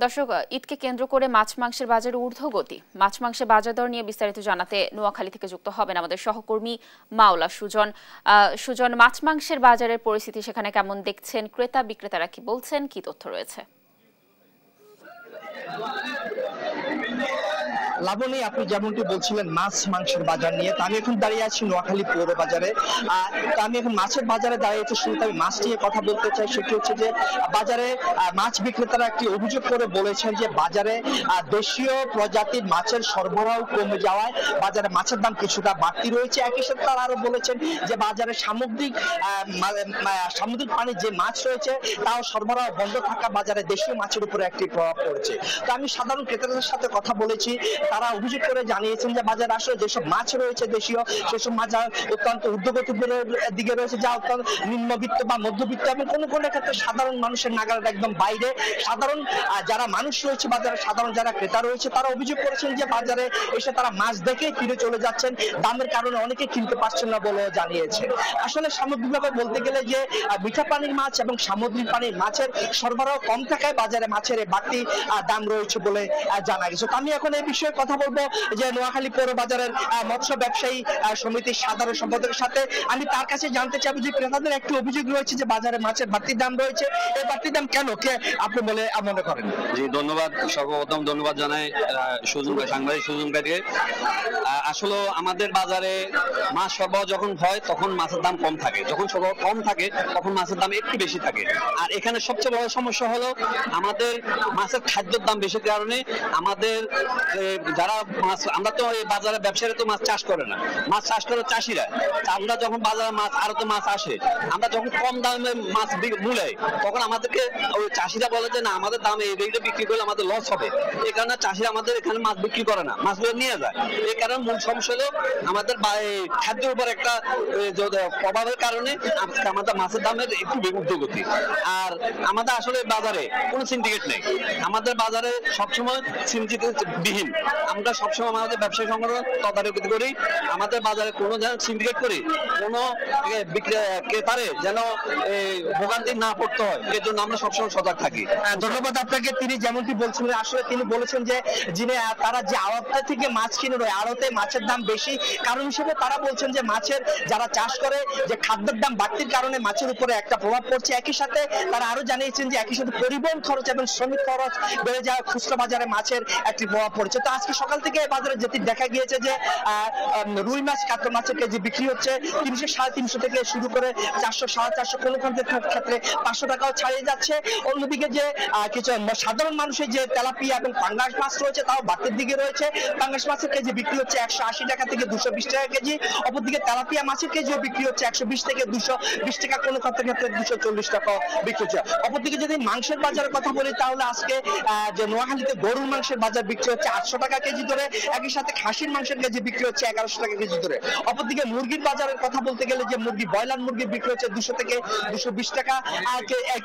দর্শক, ঈদকে কেন্দ্র করে মাছ মাংসের বাজারে ঊর্ধ্বগতি। মাছ মাংসের বাজার দর নিয়ে বিস্তারিত জানাতে নোয়াখালী থেকে যুক্ত হবেন আমাদের সহকর্মী মাওলা সুজন। সুজন, মাছ মাংসের বাজারের পরিস্থিতি সেখানে কেমন দেখছেন? ক্রেতা বিক্রেতারা কি বলছেন, কি তথ্য রয়েছে? লাবণী, আপনি যেমনটি বলছিলেন মাছ মাংসের বাজার নিয়ে, তো আমি এখন দাঁড়িয়ে আছি নোয়াখালী পৌর বাজারে। তো আমি এখন মাছের বাজারে দাঁড়িয়েছি। শুরুতে আমি মাছ নিয়ে কথা বলতে চাই। সেটি হচ্ছে যে বাজারে মাছ বিক্রেতারা একটি অভিযোগ করে বলেছেন যে বাজারে দেশীয় প্রজাতির মাছের সরবরাহ কমে যাওয়ায় বাজারে মাছের দাম কিছুটা বাড়তি রয়েছে। একই সাথে তারা আরো বলেছেন যে বাজারে সামুদ্রিক পানির যে মাছ রয়েছে তাও সরবরাহ বন্ধ থাকা বাজারে দেশীয় মাছের উপরে একটি প্রভাব পড়েছে। তো আমি সাধারণ ক্রেতাদের সাথে কথা বলেছি, তারা অভিযোগ করে জানিয়েছেন যে বাজারে আসলে যেসব মাছ রয়েছে দেশীয়, সেসব মাছ অত্যন্ত ঊর্ধ্বগতির দিকে রয়েছে, যা অত্যন্ত নিম্নবিত্ত বা মধ্যবিত্ত এবং কোনো কোনো ক্ষেত্রে সাধারণ মানুষের নাগালের একদম বাইরে। সাধারণ যারা মানুষ রয়েছে বাজারে, সাধারণ যারা ক্রেতা রয়েছে, তারা অভিযোগ করেছেন যে বাজারে এসে তারা মাছ দেখে ফিরে চলে যাচ্ছেন। দামের কারণে অনেকে কিনতে পারছেন না বলে জানিয়েছে। আসলে সামগ্রিকভাবে বলতে গেলে যে মিঠা পানির মাছ এবং সামুদ্রিক পানির মাছের সরবরাহ কম থাকায় বাজারে মাছের বাড়তি দাম রয়েছে বলে জানা গেছে। তো আমি এখন এই বিষয়ে কথা বলবো যে নোয়াখালী পৌর বাজারের মৎস্য ব্যবসায়ী সমিতির সাধারণ সম্পাদকের সাথে। আমি তার কাছে জানতে চাইবো যে ক্রেতাদের একটি অভিযোগ রয়েছে যে বাজারে মাছের বাড়তি দাম রয়েছে, এই বাড়তি দাম কেন আপনি বলে মনে করেন? জি, ধন্যবাদ। সর্বপ্রথম ধন্যবাদ জানাই সাংবাদিক সুজন ভাইকে। আসলে আমাদের বাজারে মাছ সরবরাহ যখন হয় তখন মাছের দাম কম থাকে, যখন সরবরাহ কম থাকে তখন মাছের দাম একটু বেশি থাকে। আর এখানে সবচেয়ে বড় সমস্যা হলো আমাদের মাছের খাদ্যের দাম বেশির কারণে আমাদের যারা মাছ, আমরা তো এই বাজারে ব্যবসায়ীরা তো মাছ চাষ করে না, মাছ চাষ করে চাষিরা। আমরা যখন বাজারে মাছ আড়তে মাছ আসে, আমরা যখন কম দামে মাছ মূল্যায় তখন আমাদেরকে ওই চাষিরা বলে যে না, আমাদের দামে এই রেটে বিক্রি করলে আমাদের লস হবে। এই কারণে চাষিরা আমাদের এখানে মাছ বিক্রি করে না, মাছগুলো নিয়ে যায়। এই কারণে মূল সমস্যা হলো আমাদের খাদ্যের উপর একটা প্রভাবের কারণে আজকে আমাদের মাছের দামের একটু ঊর্ধ্বগতি। আর আমাদের আসলে বাজারে কোনো সিন্ডিকেট নেই, আমাদের বাজারে সবসময় সিন্ডিকেট বিহীন। আমরা সবসময় আমাদের ব্যবসায়ী সংগঠন তদারকি করি, আমাদের বাজারে কোনো সিন্ডিকেট করি কোনো ক্রেতারে যেন ভোগান্তি না পড়তে হয়, এর জন্য আমরা সবসময় সজাগ থাকি। ধন্যবাদ আপনাকে। তিনি যেমনটি বলছিলেন, আসলে তিনি বলেছেন যে তারা যে আড়তে থেকে মাছ কিনে রয়ে আড়তে মাছের দাম বেশি, কারণ হিসেবে তারা বলছেন যে মাছের যারা চাষ করে যে খাদ্যের দাম বাড়তির কারণে মাছের উপরে একটা প্রভাব পড়ছে। একই সাথে তারা আরো জানিয়েছেন যে একই সাথে পরিবহন খরচ এবং শ্রমিক খরচ বেড়ে যাওয়া খুচরা বাজারে মাছের একটি প্রভাব পড়ছে। তো আজকে সকাল থেকে বাজারে যেটি দেখা গিয়েছে যে রুই মাছ, কাতলা মাছের কেজি বিক্রি হচ্ছে 300, 350 থেকে শুরু করে 400, 450, কোনো ক্ষেত্রে 500 টাকাও ছাড়িয়ে যাচ্ছে। অন্যদিকে যে কিছু সাধারণ মানুষের যে তেলাপিয়া এবং পাঙ্গাস মাছ রয়েছে তাও বাড়তির দিকে রয়েছে। পাঙ্গাস মাছের কেজি বিক্রি হচ্ছে 180 টাকা থেকে 220 টাকা কেজি। অপরদিকে তেলাপিয়া মাছের কেজিও বিক্রি হচ্ছে 120 থেকে 220 টাকা, কোনো ক্ষেত্রে 240 টাকা বিক্রি হচ্ছে। অপরদিকে যদি মাংসের বাজারের কথা বলি তাহলে আজকে যে নোয়াখালীতে গরুর মাংসের বাজার বিক্রি হচ্ছে 800 টাকা কেজি ধরে, একই সাথে খাসির মাংসের কেজি বিক্রি হচ্ছে 1100 টাকা কেজি ধরে। অপরদিকে মুরগির বাজারের কথা বলতে গেলে যে ব্রয়লার মুরগি বিক্রি হচ্ছে 200 থেকে 220 টাকা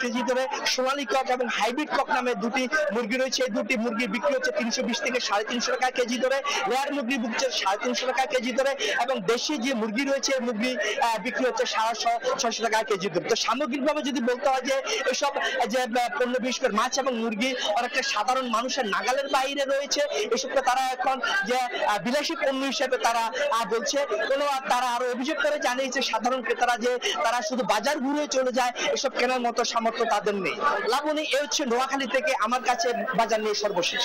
কেজি ধরে। সোনালী কক এবং হাইব্রিড কক নামে দুটি মুরগি রয়েছে, এই দুটি মুরগি বিক্রি হচ্ছে 320 থেকে 350 টাকা কেজি ধরে। লেয়ার মুরগি বিক্রি হচ্ছে 350 টাকা কেজি ধরে এবং দেশি যে মুরগি রয়েছে মুরগি বিক্রি হচ্ছে 600 টাকা কেজি ধরে। তো সামগ্রিকভাবে যদি বলতে হয় যে এসব যে পণ্য, বিশেষ করে মাছ এবং মুরগি অনেকটা সাধারণ মানুষের নাগালের বাইরে রয়েছে। এসবকে তারা এখন যে বিলাসী পণ্য হিসেবে তারা বলছে। তারা আরো অভিযোগ করে জানিয়েছে সাধারণ ক্রেতারা যে তারা শুধু বাজার ঘুরে চলে যায়, এসব কেনার মতো সামর্থ্য তাদের নেই। লাবণী, এ হচ্ছে নোয়াখালী থেকে আমার কাছে বাজার নিয়ে সর্বশেষ।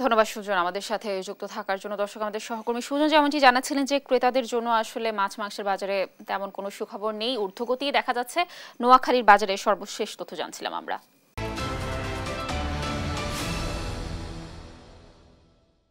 ধন্যবাদ সুজন আমাদের সাথে যুক্ত থাকার জন্য। দর্শক, আমাদের সহকর্মী সুজন যেমনটি জানাচ্ছিলেন যে ক্রেতাদের জন্য আসলে মাছ মাংসের বাজারে তেমন কোনো সুখবর নেই, ঊর্ধ্বগতি দেখা যাচ্ছে। নোয়াখালীর বাজারে সর্বশেষ তথ্য জানছিলাম আমরা।